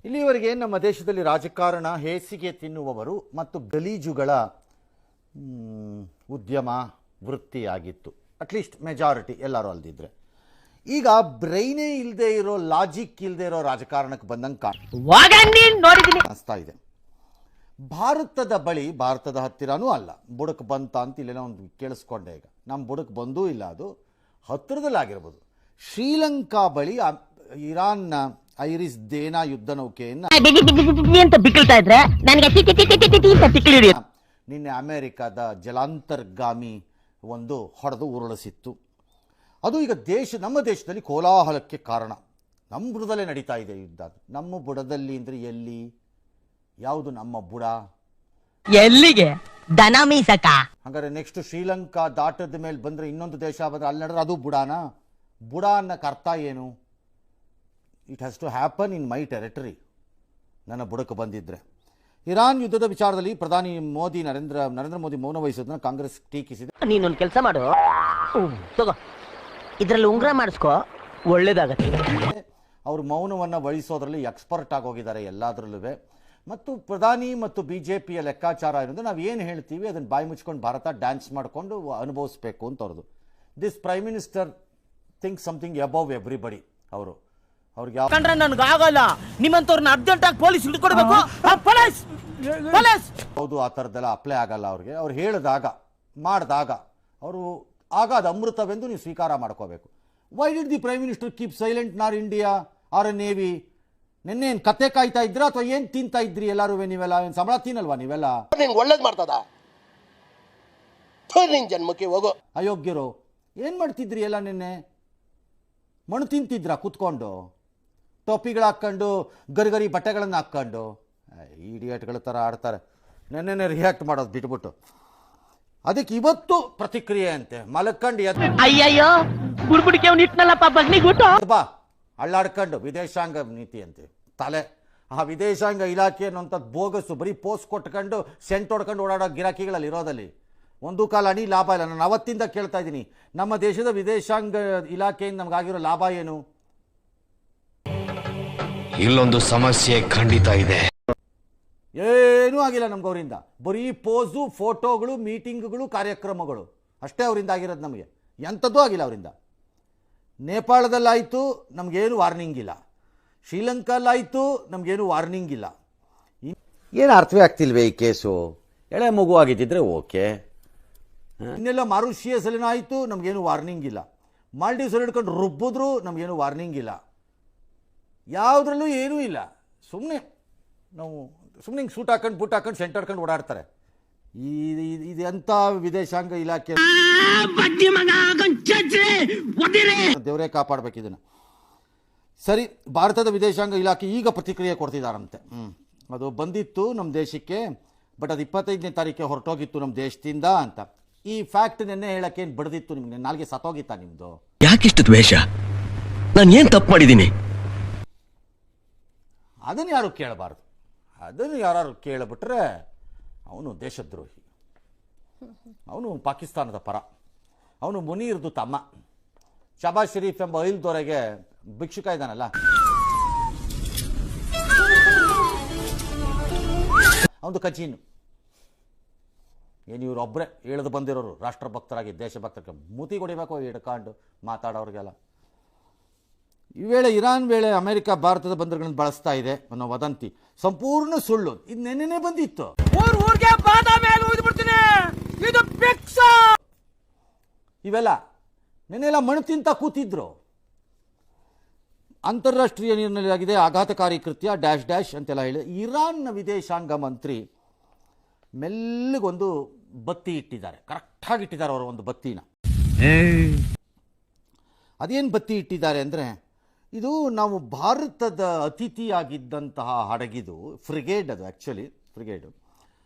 ಇಲ್ಲಿವರೆಗೆ ನಮ್ಮ ದೇಶದಲ್ಲಿ ರಾಜಕಾರಣ ಹೇಸಿಗೆ ತಿನ್ನುವವರು ಮತ್ತು ಗಲೀಜುಗಳ ಉದ್ಯಮ ವೃತ್ತಿಯಾಗಿತ್ತು. ಅಟ್ಲೀಸ್ಟ್ ಮೆಜಾರಿಟಿ ಎಲ್ಲರೂ ಅಲ್ದಿದ್ರೆ. ಈಗ ಬ್ರೈನೇ ಇಲ್ಲದೆ ಇರೋ, ಲಾಜಿಕ್ ಇಲ್ಲದೆ ಇರೋ ರಾಜಕಾರಣಕ್ಕೆ ಬಂದಂಗೆ ಕಾಣಿಸ್ತಾ ಇದೆ. ಭಾರತದ ಬಳಿ, ಭಾರತದ ಹತ್ತಿರನೂ ಅಲ್ಲ, ಬುಡಕ್ಕೆ ಬಂತ ಅಂತ ಇಲ್ಲೇನೋ ಒಂದು ಕೇಳಿಸ್ಕೊಂಡೆ. ಈಗ ನಮ್ಮ ಬುಡಕ್ಕೆ ಬಂದೂ ಇಲ್ಲ, ಅದು ಹತ್ತಿರದಲ್ಲಾಗಿರ್ಬೋದು. ಶ್ರೀಲಂಕಾ ಬಳಿ ಇರಾನ್ನ ಐರಿಸ್ ದೇನಾ ಯುದ್ಧ ನೌಕೆಯನ್ನು ನಿನ್ನೆ ಅಮೆರಿಕದ ಜಲಾಂತರ್ಗಾಮಿ ಒಂದು ಹೊಡೆದು ಉರುಳಿಸಿತ್ತು. ಅದು ಈಗ ನಮ್ಮ ದೇಶದಲ್ಲಿ ಕೋಲಾಹಲಕ್ಕೆ ಕಾರಣ. ನಮ್ಮ ಬುಡದಲ್ಲೇ ನಡೀತಾ ಇದೆ ಯುದ್ಧ. ನಮ್ಮ ಬುಡದಲ್ಲಿ ಅಂದರೆ ಎಲ್ಲಿ? ಯಾವುದು ನಮ್ಮ ಬುಡ? ಎಲ್ಲಿಗೆ? ದನ ಮೀಸಕ. ಹಾಗಾದ್ರೆ ನೆಕ್ಸ್ಟ್ ಶ್ರೀಲಂಕಾ ದಾಟದ ಮೇಲೆ ಬಂದರೆ, ಇನ್ನೊಂದು ದೇಶ ಬಂದರೆ ಅಲ್ಲಿ ನಡೆದ್ರೆ ಅದು ಬುಡಾನಾ? ಬುಡ ಅನ್ನೋಕ್ಕೆ ಅರ್ಥ ಏನು? It has to happen in my territory. ನನ್ನ ಬುಡಕ್ಕೆ ಬಂದಿದ್ರೆ. ಇರಾನ್ ಯುದ್ಧದ ವಿಚಾರದಲ್ಲಿ ಪ್ರಧಾನಿ ಮೋದಿ ನರೇಂದ್ರ ಮೋದಿ ಮೌನ ವಹಿಸೋದನ್ನ ಕಾಂಗ್ರೆಸ್ ಟೀಕಿಸಿದೆ. ನೀನೊಂದು ಕೆಲಸ ಮಾಡು, ತಗೋ ಇದರಲ್ಲಿ ಉಂಗ್ರ ಮಾಡಿಸ್ಕೋ, ಒಳ್ಳೇದಾಗತ್ತೆ. ಅವರು ಮೌನವನ್ನು ವಹಿಸೋದ್ರಲ್ಲಿ ಎಕ್ಸ್ಪರ್ಟ್ ಆಗೋಗಿದ್ದಾರೆ ಎಲ್ಲದರಲ್ಲೂ. ಮತ್ತು ಪ್ರಧಾನಿ ಮತ್ತು BJPಯ ಲೆಕ್ಕಾಚಾರ ಇರೋದು, ನಾವು ಏನು ಹೇಳ್ತೀವಿ ಅದನ್ನು ಬಾಯಿ ಮುಚ್ಕೊಂಡು ಭಾರತ ಡ್ಯಾನ್ಸ್ ಮಾಡಿಕೊಂಡು ಅನುಭವಿಸ್ಬೇಕು ಅಂತ ಅವ್ರದ್ದು. This prime minister think something above everybody. ಅವ್ರಿಗೆ ಆಗಲ್ಲ, ನಿಮ್ಮಂತವ್ರನ್ನ ಅರ್ಜೆಂಟ್ ಆಗಿ ಪೊಲೀಸ್ ಹಿಡ್ಕೊಡ್ಬೇಕು. ಹೌದು, ಆ ಥರದ್ದೆಲ್ಲ ಅಪ್ಲೈ ಆಗಲ್ಲ ಅವ್ರಿಗೆ. ಅವ್ರು ಹೇಳಿದಾಗ ಮಾಡಿದಾಗ ಆಗ ಅದು ಅಮೃತವೆಂದು ನೀವು ಸ್ವೀಕಾರ ಮಾಡ್ಕೋಬೇಕು. Why did the prime minister keep silent ನಾರ್ ಇಂಡಿಯಾ ಆರ್ ನೇವಿ? ನಿನ್ನೆ ಏನು ಕತೆ ಕಾಯ್ತಾ ಇದ್ರ ಅಥವಾ ಏನು ತಿಂತಾ ಇದ್ರಿ ಎಲ್ಲರೂ? ನೀವೆಲ್ಲ ಏನು ಸಂಬಳ ತಿನ್ನಲ್ವಾ ನೀವೆಲ್ಲ? ಒಳ್ಳೇದು ಮಾಡ್ತದ ಜನ್ಮಕ್ಕೆ ಹೋಗೋ ಅಯೋಗ್ಯರು. ಏನು ಮಾಡ್ತಿದ್ರಿ ಎಲ್ಲ? ನಿನ್ನೆ ಮಣ್ಣು ತಿಂತಿದ್ರ ಕೂತ್ಕೊಂಡು, ಟೋಪಿಗಳು ಹಾಕ್ಕೊಂಡು, ಗರಿಗರಿ ಬಟ್ಟೆಗಳನ್ನು ಹಾಕ್ಕೊಂಡು. ಇಡಿಯಟ್ಗಳ ಥರ ಆಡ್ತಾರೆ. ನೆನ್ನೆ ರಿಯಾಕ್ಟ್ ಮಾಡೋದು ಬಿಟ್ಬಿಟ್ಟು ಅದಕ್ಕೆ ಇವತ್ತು ಪ್ರತಿಕ್ರಿಯೆ ಅಂತೆ. ಮಲಕ್ಕಂಡು ಅಯ್ಯಯ್ಯೋ ಬುಡ್ಬುಡಿಕೆ ಇಟ್ನಲ್ಲಪ್ಪ ಬಗ್ನಿಗುಟ್ಟು ಬಾ ಅಳ್ಳಾಡ್ಕೊಂಡು ವಿದೇಶಾಂಗ ನೀತಿ ಅಂತೆ ತಲೆ. ಆ ವಿದೇಶಾಂಗ ಇಲಾಖೆ ಅನ್ನೋಂಥದ್ದು ಬೋಗಸ್ಸು. ಬರೀ ಪೋಸ್ಟ್ ಕೊಟ್ಕೊಂಡು ಸೆಂಟ್ ಹೊಡ್ಕೊಂಡು ಓಡಾಡೋ ಗಿರಾಕಿಗಳಲ್ಲಿ ಇರೋದಲ್ಲಿ ಒಂದು ಕಾಲ ಅಣಿ ಲಾಭ ಇಲ್ಲ. ನಾನು ಅವತ್ತಿಂದ ಕೇಳ್ತಾ ಇದ್ದೀನಿ, ನಮ್ಮ ದೇಶದ ವಿದೇಶಾಂಗ ಇಲಾಖೆಯಿಂದ ನಮಗಾಗಿರೋ ಲಾಭ ಏನು? ಇಲ್ಲೊಂದು ಸಮಸ್ಯೆ ಖಂಡಿತ ಇದೆ. ಏನೂ ಆಗಿಲ್ಲ ನಮ್ಗೆ ಅವರಿಂದ. ಬರೀ ಪೋಸು, ಫೋಟೋಗಳು, ಮೀಟಿಂಗ್ಗಳು, ಕಾರ್ಯಕ್ರಮಗಳು ಅಷ್ಟೇ ಅವರಿಂದ ಆಗಿರೋದು. ನಮಗೆ ಎಂಥದ್ದೂ ಆಗಿಲ್ಲ ಅವರಿಂದ. ನೇಪಾಳದಲ್ಲಾಯಿತು, ನಮಗೇನು ವಾರ್ನಿಂಗ್ ಇಲ್ಲ. ಶ್ರೀಲಂಕಾಲಾಯಿತು, ನಮಗೇನು ವಾರ್ನಿಂಗ್ ಇಲ್ಲ. ಏನು ಅರ್ಥವೇ ಆಗ್ತಿಲ್ವೇ ಈ ಕೇಸು? ಎಳೆ ಮಗು ಆಗಿದ್ದಿದ್ರೆ ಓಕೆ. ಇನ್ನೆಲ್ಲ ಮಾರಿಷಿಯಸ್ ಆಯಿತು, ನಮಗೇನು ವಾರ್ನಿಂಗ್ ಇಲ್ಲ. ಮಾಲ್ಡೀವ್ಸಲ್ಲಿ ಹಿಡ್ಕೊಂಡು ರುಬ್ಬಿದ್ರು, ನಮಗೇನು ವಾರ್ನಿಂಗ್ ಇಲ್ಲ. ಯಾವುದ್ರಲ್ಲೂ ಏನೂ ಇಲ್ಲ. ಸುಮ್ಮನೆ ಹಿಂಗೆ ಸೂಟ್ ಹಾಕೊಂಡು ಬುಟ್ ಹಾಕೊಂಡು ಸೆಂಟ್ ಹಾಕೊಂಡು ಓಡಾಡ್ತಾರೆ. ಇದು ಎಂಥ ವಿದೇಶಾಂಗ ಇಲಾಖೆ? ದೇವರೇ ಕಾಪಾಡಬೇಕು ಇದನ್ನು. ಸರಿ, ಭಾರತದ ವಿದೇಶಾಂಗ ಇಲಾಖೆ ಈಗ ಪ್ರತಿಕ್ರಿಯೆ ಕೊಡ್ತಿದ್ದಾರಂತೆ. ಅದು ಬಂದಿತ್ತು ನಮ್ಮ ದೇಶಕ್ಕೆ, ಬಟ್ ಅದು 25ನೇ ತಾರೀಕಿಗೆ ಹೊರಟೋಗಿತ್ತು ನಮ್ಮ ದೇಶದಿಂದ ಅಂತ. ಈ ಫ್ಯಾಕ್ಟ್ ನೆನ್ನೆ ಹೇಳಕ್ಕೆ ಏನು ಬಡ್ದಿತ್ತು ನಿಮ್ಗೆ? ನಾಲ್ಗೆ ಸತ್ತೋಗಿತ್ತಾ ನಿಮ್ಮದು? ಯಾಕಿಷ್ಟು ದ್ವೇಷ? ನಾನು ಏನು ತಪ್ಪು ಮಾಡಿದ್ದೀನಿ? ಅದನ್ನು ಯಾರು ಕೇಳಬಾರ್ದು. ಅದನ್ನು ಯಾರು ಕೇಳಿಬಿಟ್ರೆ ಅವನು ದೇಶದ್ರೋಹಿ, ಅವನು ಪಾಕಿಸ್ತಾನದ ಪರ, ಅವನು ಮುನೀರ್ದು ತಮ್ಮ. ಶಬಾಜ್ ಶರೀಫ್ ಎಂಬ ಐಲ್ ದೊರೆಗೆ ಭಿಕ್ಷುಕ ಇದ್ದಾನಲ್ಲ, ಅವನು ಕಚೀನು. ಏನು ಇವರೊಬ್ಬರೇ ಇಳಿದು ಬಂದಿರೋರು ರಾಷ್ಟ್ರಭಕ್ತರಾಗಿ, ದೇಶಭಕ್ತರಿಗೆ ಮೂತಿ ಕೊಡಿಬೇಕು ಹಿಡ್ಕೊಂಡು ಮಾತಾಡೋರಿಗೆಲ್ಲ. ಈ ವೇಳೆ ಇರಾನ್ ವೇಳೆ ಅಮೆರಿಕ ಭಾರತದ ಬಂದರುಗಳನ್ನು ಬಳಸ್ತಾ ಇದೆ ಅನ್ನೋ ವದಂತಿ ಸಂಪೂರ್ಣ ಸುಳ್ಳು. ಇದು ನೆನ್ನೆ ಬಂದಿತ್ತು. ಇವೆಲ್ಲ ನೆನ್ನೆಲ್ಲ ಮಣ್ಣು ತಿಂತ ಕೂತಿದ್ರು. ಅಂತಾರಾಷ್ಟ್ರೀಯ ನೀರಿನಲ್ಲಿ ಆಗಿದೆ ಆಘಾತಕಾರಿ ಕೃತ್ಯ ಡ್ಯಾಶ್ ಡ್ಯಾಶ್ ಅಂತೆಲ್ಲ ಹೇಳಿ ಇರಾನ್ನ ವಿದೇಶಾಂಗ ಮಂತ್ರಿ ಮೆಲ್ಲಗೊಂದು ಬತ್ತಿ ಇಟ್ಟಿದ್ದಾರೆ. ಕರೆಕ್ಟಾಗಿ ಇಟ್ಟಿದ್ದಾರೆ ಅವರು ಒಂದು ಬತ್ತಿನ. ಅದೇನು ಬತ್ತಿ ಇಟ್ಟಿದ್ದಾರೆ ಅಂದರೆ, ಇದು ನಾವು ಭಾರತದ ಅತಿಥಿಯಾಗಿದ್ದಂತಹ ಹಡಗಿದು ಫ್ರಿಗೇಡ್, ಅದು ಆ್ಯಕ್ಚುಲಿ ಫ್ರಿಗೇಡು,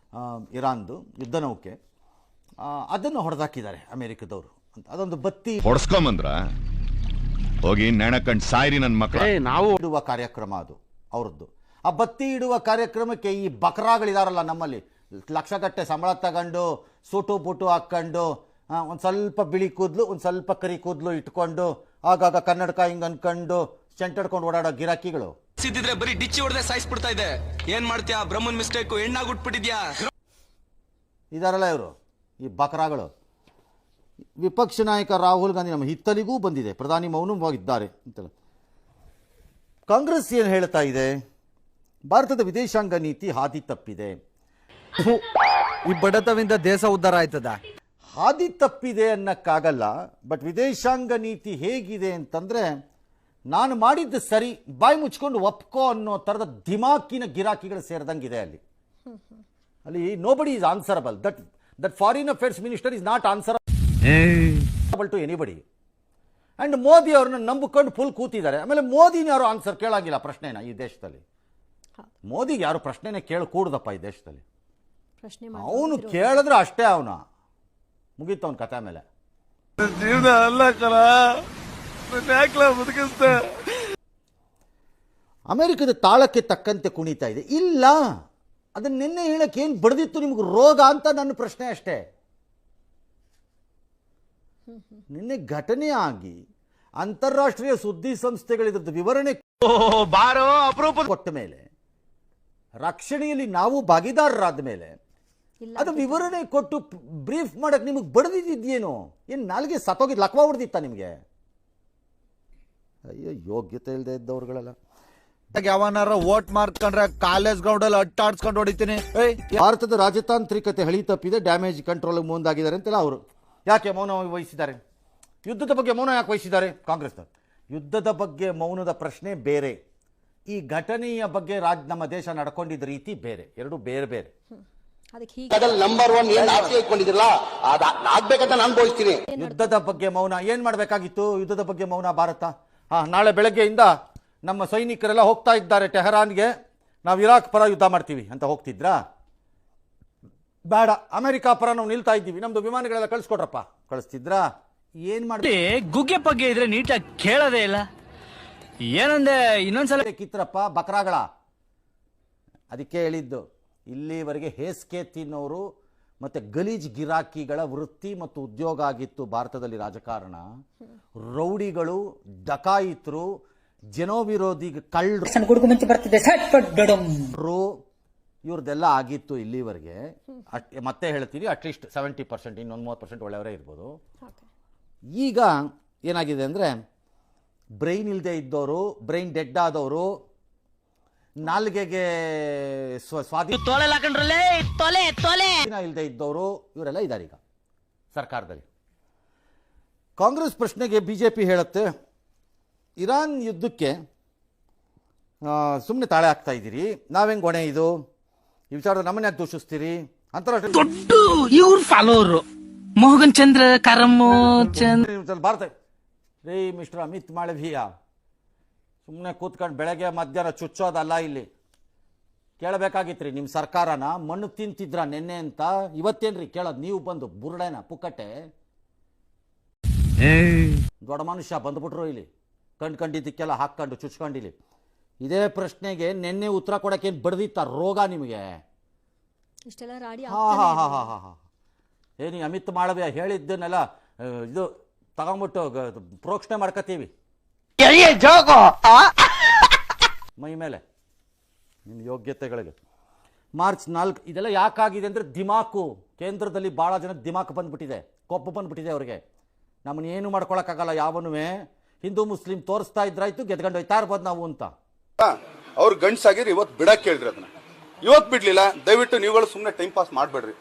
ಇರಾನ್ದು ಯುದ್ಧ ನೌಕೆ. ಅದನ್ನು ಹೊಡೆದಾಕಿದ್ದಾರೆ ಅಮೆರಿಕದವರು ಅಂತ. ಅದೊಂದು ಬತ್ತಿ ಹೊಡ್ಸ್ಕೊಂಬಂದ್ರ ಹೋಗಿ ನೆಣಕಂಡು ಸಾಯ್ರಿ ನನ್ನ ಮಕ್ಕಳು. ನಾವು ಇಡುವ ಕಾರ್ಯಕ್ರಮ ಅದು ಅವ್ರದ್ದು. ಆ ಬತ್ತಿ ಇಡುವ ಕಾರ್ಯಕ್ರಮಕ್ಕೆ ಈ ಬಕ್ರಾಗಳಿದಾರಲ್ಲ ನಮ್ಮಲ್ಲಿ, ಲಕ್ಷಗಟ್ಟೆ ಸಂಬಳ ತಗೊಂಡು ಸೂಟು ಬೂಟು ಹಾಕ್ಕೊಂಡು ಒಂದು ಸ್ವಲ್ಪ ಬಿಳಿ ಕೂದಲು ಒಂದು ಸ್ವಲ್ಪ ಕರಿ ಕೂದಲು ಇಟ್ಕೊಂಡು ಆಗಾಗ ಕನ್ನಡಕ ಹಿಂಗೆ ಅನ್ಕೊಂಡು ಸೆಂಟ್ ಹಿಡ್ಕೊಂಡು ಓಡಾಡೋ ಗಿರಾಕಿಗಳು ಇದ್ದಿದ್ರೆ ಬರೀ ಡಿಚ್ಚಿ ಹೊಡೆದೇ ಸಾಯಿಸ್ಬಿಡ್ತಾ ಇದೆ. ಏನ್ ಮಾಡ್ತೀಯಾ? ಬ್ರಹ್ಮನ್ ಮಿಸ್ಟೇಕ್, ಹೆಣ್ಣಾಗ್ಬಿಟ್ಬಿಟ್ಟಿದ್ಯಾ. ಇದಾರಲ್ಲ ಇವರು ಈ ಬಕರಾಗಳು. ವಿಪಕ್ಷ ನಾಯಕ ರಾಹುಲ್ ಗಾಂಧಿ ನಮ್ಮ ಹಿತ್ತಲಿಗೂ ಬಂದಿದೆ, ಪ್ರಧಾನಿ ಮೌನವಾಗಿದ್ದಾರೆ ಅಂತಲ್ಲ. ಕಾಂಗ್ರೆಸ್ ಏನು ಹೇಳ್ತಾ ಇದೆ? ಭಾರತದ ವಿದೇಶಾಂಗ ನೀತಿ ಹಾದಿ ತಪ್ಪಿದೆ. ಈ ಬಡತವಿಂದ ದೇಶ ಉದ್ಧಾರ ಆಯ್ತದ? ಹಾದಿ ತಪ್ಪಿದೆ ಅನ್ನಕ್ಕಾಗಲ್ಲ, ಬಟ್ ವಿದೇಶಾಂಗ ನೀತಿ ಹೇಗಿದೆ ಅಂತಂದ್ರೆ, ನಾನು ಮಾಡಿದ್ದು ಸರಿ, ಬಾಯಿ ಮುಚ್ಕೊಂಡು ಒಪ್ಕೋ ಅನ್ನೋ ಥರದ ದಿಮಾಕಿನ ಗಿರಾಕಿಗಳು ಸೇರಿದಂಗಿದೆ ಅಲ್ಲಿ nobody is answerable. That foreign affairs minister is not answerable to anybody. And Modi ಅವ್ರನ್ನ ನಂಬಿಕೊಂಡು ಫುಲ್ ಕೂತಿದ್ದಾರೆ. ಆಮೇಲೆ ಮೋದಿನ ಯಾರು ಆನ್ಸರ್ ಕೇಳಾಗಿಲ್ಲ ಪ್ರಶ್ನೆನ ಈ ದೇಶದಲ್ಲಿ. ಮೋದಿಗೆ ಯಾರು ಪ್ರಶ್ನೆನೇ ಕೂಡದಪ್ಪ ಈ ದೇಶದಲ್ಲಿ. ಅವನು ಕೇಳಿದ್ರೆ ಅಷ್ಟೇ, ಅವನ ಮುಗೀತು ಅವನ ಕಥೆ ಮೇಲೆ. ಜೀವನ ಅಲ್ಲ ಕಲ, ಅಮೆರಿಕದ ತಾಳಕ್ಕೆ ತಕ್ಕಂತೆ ಕುಣಿತಾ ಇದೆ. ಇಲ್ಲ, ಅದನ್ನ ನಿನ್ನೆ ಹೇಳಕ್ಕೆ ಏನು ಬಡ್ದಿತ್ತು ನಿಮ್ಗೆ ರೋಗ ಅಂತ ನನ್ನ ಪ್ರಶ್ನೆ ಅಷ್ಟೇ. ನಿನ್ನೆ ಘಟನೆ ಆಗಿ ಅಂತಾರಾಷ್ಟ್ರೀಯ ಸುದ್ದಿ ಸಂಸ್ಥೆಗಳು ಇದ್ರದ್ದು ವಿವರಣೆ ಕೊಟ್ಟ ಮೇಲೆ, ರಕ್ಷಣೆಯಲ್ಲಿ ನಾವು ಭಾಗಿದಾರರಾದ ಮೇಲೆ, ಅದು ವಿವರಣೆ ಕೊಟ್ಟು ಬ್ರೀಫ್ ಮಾಡಕ್ ನಿಮಗೆ ಬಡ್ದಿದ್ದೇನು? ಏನು ನಾಲ್ಗೆ ಸತ್ತೋಗಿದ್ ಲಕ್ವ ಹೊಡೆದಿತ್ತ ನಿಮಗೆ? ಅಯ್ಯೋ, ಯೋಗ್ಯತೆ ಇಲ್ಲದೆ ಇದ್ದವ್ರುಗಳೆಲ್ಲ. ಯಾವನಾರ ವೋಟ್ ಮಾಡ್ಕೊಂಡ್ರೆ ಕಾಲೇಜ್ ಗ್ರೌಂಡ್ ಅಲ್ಲಿ ಅಟ್ಟಾಡ್ಸ್ಕೊಂಡು ಹೊಡಿತೀನಿ. ಭಾರತದ ರಾಜತಾಂತ್ರಿಕತೆ ಹಳಿ ತಪ್ಪಿದೆ, ಡ್ಯಾಮೇಜ್ ಕಂಟ್ರೋಲ್ ಮುಂದಾಗಿದ್ದಾರೆ ಅಂತೆಲ್ಲ ಅವರು. ಯಾಕೆ ಮೌನ ವಹಿಸಿದ್ದಾರೆ? ಯುದ್ಧದ ಬಗ್ಗೆ ಮೌನ ಯಾಕೆ ವಹಿಸಿದ್ದಾರೆ ಕಾಂಗ್ರೆಸ್ನವರು? ಯುದ್ಧದ ಬಗ್ಗೆ ಮೌನದ ಪ್ರಶ್ನೆ ಬೇರೆ, ಈ ಘಟನೆಯ ಬಗ್ಗೆ ನಮ್ಮ ದೇಶ ನಡ್ಕೊಂಡಿದ್ದ ರೀತಿ ಬೇರೆ. ಎರಡು ಬೇರೆ ಬೇರೆ. ನಂಬರ್ 1 ಏನ್ ಆಸೆ ಇಟ್ಕೊಂಡಿದ್ರಲ್ಲ ಆಗ್ಬೇಕಂತ ನಾನು ಬೋಯಿಸ್ತೀನಿ. ಯುದ್ಧದ ಬಗ್ಗೆ ಮೌನ ಏನ್ ಮಾಡಬೇಕಾಗಿತ್ತು? ಯುದ್ಧದ ಬಗ್ಗೆ ಮೌನ ಭಾರತ. ನಾಳೆ ಬೆಳಗ್ಗೆಯಿಂದ ನಮ್ಮ ಸೈನಿಕರೆಲ್ಲ ಹೋಗ್ತಾ ಇದ್ದಾರೆ ಟೆಹರಾನ್ಗೆ, ನಾವು ಇರಾಕ್ ಪರ ಯುದ್ಧ ಮಾಡ್ತೀವಿ ಅಂತ ಹೋಗ್ತಿದ್ರಾ? ಬೇಡ, ಅಮೆರಿಕ ಪರ ನಾವು ನಿಲ್ತಾ ಇದ್ದೀವಿ, ನಮ್ದು ವಿಮಾನಗಳೆಲ್ಲ ಕಳಿಸ್ಕೊಡ್ರಪ್ಪ, ಕಳಿಸ್ತಿದ್ರಾ? ಏನ್ ಮಾಡಿ ಗುಗ್ಗೆ ಪಗ್ಗೆ ಇದ್ರೆ ನೀಟಾಗಿ ಕೇಳೋದೇ ಇಲ್ಲ. ಏನಂದೆ ಇನ್ನೊಂದ್ಸಲ ಕಿತ್ರಪ್ಪ ಬಕ್ರಾಗಳ. ಅದಕ್ಕೆ ಹೇಳಿದ್ದು, ಇಲ್ಲಿವರೆಗೆ ಹೇಸ್ಕೆ ತಿನ್ನೋರು ಮತ್ತು ಗಲೀಜ್ ಗಿರಾಕಿಗಳ ವೃತ್ತಿ ಮತ್ತು ಉದ್ಯೋಗ ಆಗಿತ್ತು ಭಾರತದಲ್ಲಿ ರಾಜಕಾರಣ. ರೌಡಿಗಳು, ಡಕಾಯಿತರು, ಜನೋವಿರೋಧಿ ಕಳ್ಳರು, ಇವ್ರದ್ದೆಲ್ಲ ಆಗಿತ್ತು ಇಲ್ಲಿವರೆಗೆ. ಮತ್ತೆ ಹೇಳ್ತೀವಿ, ಅಟ್ಲೀಸ್ಟ್ 70%, ಇನ್ನೊಂದು 30% ಒಳ್ಳೆಯವರೇ ಇರ್ಬೋದು. ಈಗ ಏನಾಗಿದೆ ಅಂದರೆ, ಬ್ರೈನ್ ಇಲ್ಲದೆ ಇದ್ದವರು, ಬ್ರೈನ್ ಡೆಡ್ ಆದವರು, ನಾಲ್ಗೆಗೆ ಸ್ವಾಧೀನ ಇಲ್ಲದೆ ಇದ್ದವರು, ಇವರೆಲ್ಲ ಇದ್ದಾರೆ ಈಗ ಸರ್ಕಾರದಲ್ಲಿ. ಕಾಂಗ್ರೆಸ್ ಪ್ರಶ್ನೆಗೆ ಬಿಜೆಪಿ ಹೇಳುತ್ತೆ, ಇರಾನ್ ಯುದ್ಧಕ್ಕೆ ಸುಮ್ಮನೆ ತಾಳೆ ಹಾಕ್ತಾ ಇದ್ದೀರಿ, ನಾವೆಂಗೆ ಹೊಣೆ ಇದು? ಈ ವಿಚಾರದ ನಮ್ಮನ್ನ ಯಾಕೆ ದೂಷಿಸ್ತೀರಿ? ಅಂತಾರಾಷ್ಟ್ರೀಯ ದೊಡ್ಡ ಇವ್ರ ಫಾಲೋವರ್ ಮೋಹನ್ ಚಂದ್ರ ಚಂದ್ರ ಭಾರತ ರೀ ಮಿಸ್ಟರ್ ಅಮಿತ್ ಮಾಳವಿಯ, ಸುಮ್ಮನೆ ಕೂತ್ಕೊಂಡು ಬೆಳಗ್ಗೆ ಮಧ್ಯಾಹ್ನ ಚುಚ್ಚೋದಲ್ಲ. ಇಲ್ಲಿ ಕೇಳಬೇಕಾಗಿತ್ತು ರೀ, ನಿಮ್ಮ ಸರ್ಕಾರನ ಮಣ್ಣು ತಿಂತಿದ್ರ ನೆನ್ನೆ ಅಂತ. ಇವತ್ತೇನ್ರಿ ಕೇಳೋದು? ನೀವು ಬಂದು ಬುರುಡೆನ ಪುಕ್ಕಟ್ಟೆ ದೊಡ್ಡ ಮನುಷ್ಯ ಬಂದ್ಬಿಟ್ರು ಇಲ್ಲಿ, ಕಂಡಿದ್ದಕ್ಕೆಲ್ಲ ಹಾಕ್ಕೊಂಡು ಚುಚ್ಕೊಂಡಿಲಿ. ಇದೇ ಪ್ರಶ್ನೆಗೆ ನಿನ್ನೆ ಉತ್ತರ ಕೊಡೋಕ್ಕೇನು ಬಡ್ದಿತ್ತ ರೋಗ ನಿಮಗೆ? ಏನಿ ಅಮಿತ್ ಮಾಳವಿಯ ಹೇಳಿದ್ದನ್ನೆಲ್ಲ ಇದು ತಗೊಂಬಿಟ್ಟು ಪ್ರೋಕ್ಷಣೆ ಮಾಡ್ಕೋತೀವಿ ಮೈ ಮೇಲೆ ನಿಮ್ಮ ಯೋಗ್ಯತೆಗಳಿಗೆ. ಮಾರ್ಚ್ 4 ಇದೆಲ್ಲ ಯಾಕಾಗಿದೆ ಅಂದರೆ, ದಿಮಾಕು ಕೇಂದ್ರದಲ್ಲಿ ಭಾಳ ಜನ ದಿಮಾಕು ಬಂದ್ಬಿಟ್ಟಿದೆ, ಕೊಪ್ಪು ಬಂದ್ಬಿಟ್ಟಿದೆ ಅವ್ರಿಗೆ. ನಮ್ಮನ್ನ ಏನು ಮಾಡ್ಕೊಳಕ್ಕಾಗಲ್ಲ ಯಾವನೂ. ಹಿಂದೂ ಮುಸ್ಲಿಂ ತೋರಿಸ್ತಾ ಇದ್ರಾಯ್ತು, ಗೆದ್ಕೊಂಡು ಹೋಯ್ತಾ ಇರ್ಬೋದು ನಾವು ಅಂತ. ಅವ್ರು ಗಂಡ್ಸಾಗಿರಿ ಇವತ್ತು ಬಿಡಕ್ಕೆ ಕೇಳಿದ್ರಿ, ಅದನ್ನ ಇವತ್ತು ಬಿಡ್ಲಿಲ್ಲ. ದಯವಿಟ್ಟು ನೀವುಗಳು ಸುಮ್ಮನೆ ಟೈಮ್ ಪಾಸ್ ಮಾಡಬೇಡ್ರಿ.